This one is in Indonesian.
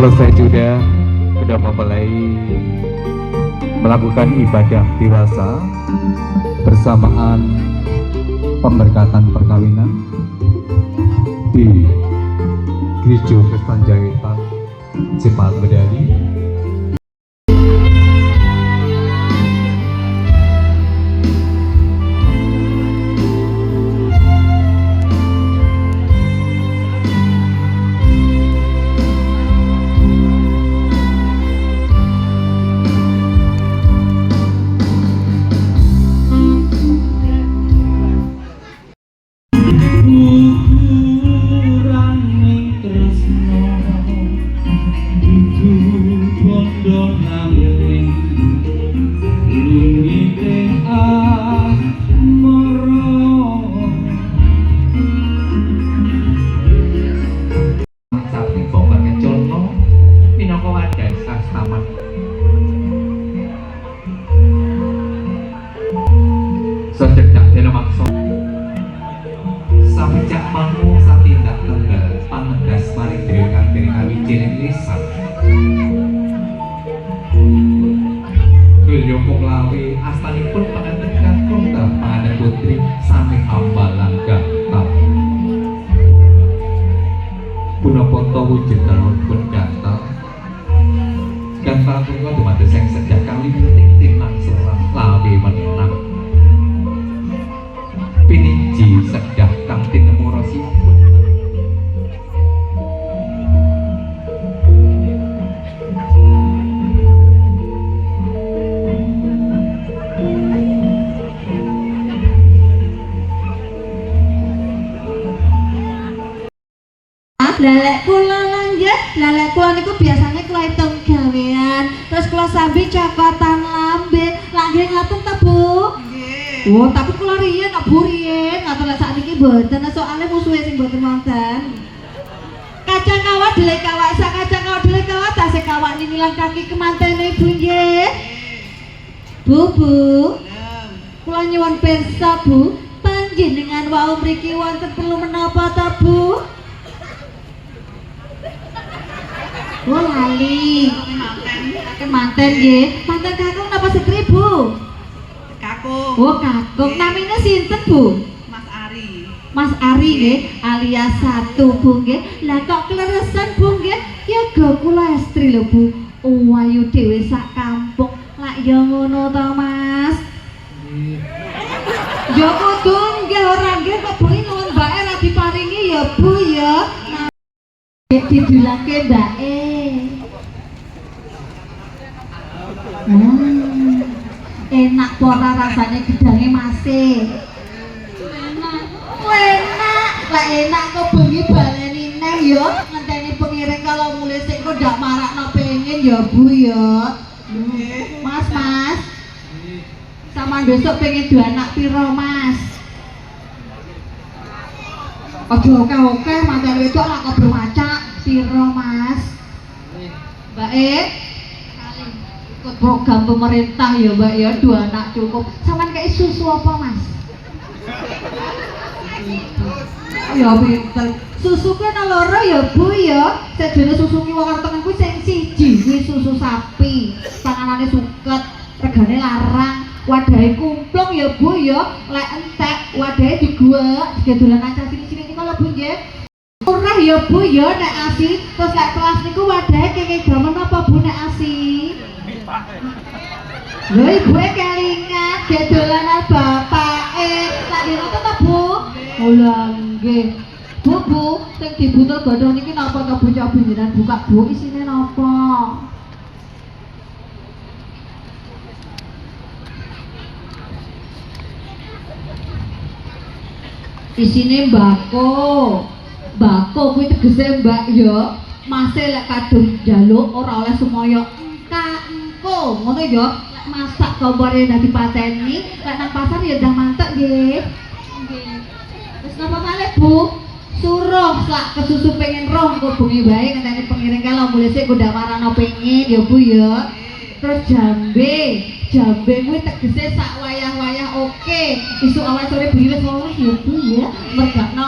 selesai sudah memulai melakukan ibadah dewasa bersamaan pemberkatan perkawinan di Gereja Kristen Jawitan Cepat Medali. Lalek kula lanjut, lalek kula niku biasanya kula hitung gawean, terus kula sambil cokatan lambe, lagi ngaten ta Bu? Nggih. Oh, tapi kula riyen kok Bu riyen, ngaten lek sakniki mboten, soalnya musuhe sing mboten wonten. Kacang kawat delek kawat, sak kacang kawat delek kawat, tasih kawat ninilang kaki kemantene Ibu nggih. Bu, kula nyuwun pirsa Bu, panjenengan wau mriki wonten perlu menapa ta Bu? Oh lali, manten nggih. Manten kakung napa setri Bu? Kakung. Oh kakung. Namanya sinten Bu? Mas Ari. Mas Ari nggih, alias satu Bu nggih. Lah kok kleresan Bu nggih? Ya go kula estri lho Bu. Ayu dhewe sak kampung. Lak ya ngono to Mas. Ya kudu nggih ora nggih kok bengi nuwun mbake ra diparingi ya Bu ya. Didulake mbake. Enak pora rasanya gedangnya masih enak lah enak kok bengi baleni neng yo ngenteni pengiring kalau mulai sik kok ndak marakno pengen ya Bu ya. Mas sama besok pengen dua anak piro Mas? Ojo oke mantan wedok lak kok bermacak piro Mas? Mbak ikut program pemerintah ya Mbak ya, dua anak cukup. Saman kayak susu apa Mas? Ya pinter. Susu kan loro ya Bu ya. Sejene susu ngiwang tengen kuwi sing siji kuwi susu sapi. Panganane suket, regane larang, wadahe kumplung ya Bu ya. Lek entek wadahe diguwek, digedolanan cah cilik-cilik niku lho Bu nggih. Murah ya Bu ya nek asi. Terus lek kelas niku wadahe kenging gamen apa Bu nek asi? Lho ibuke kelingan gedolanan bapake. Lak ngono ta Bu? Oh lha nggih. Bu, sing dibutuh godhong niki napa to Bu coba jenengan buka Bu isine napa? Isine mbako. Mbako kuwi tegese Mbak ya. Masih lek kadung njaluk ora oleh semoyo engko ngono ya. Lek masak kompore ndak dipateni, lek nang pasar ya ndang mantek nggih. Nggih. Wis napa malih Bu? Suruh sak kesusu pengen roh kok bengi wae ngenteni pengiring kalau mulai sik ndak marano pengen ya Bu ya. Terus jambe kuwi tegese sak wayah-wayah oke. Isuk awal sore bengi wis oleh ya Bu ya. Mergakno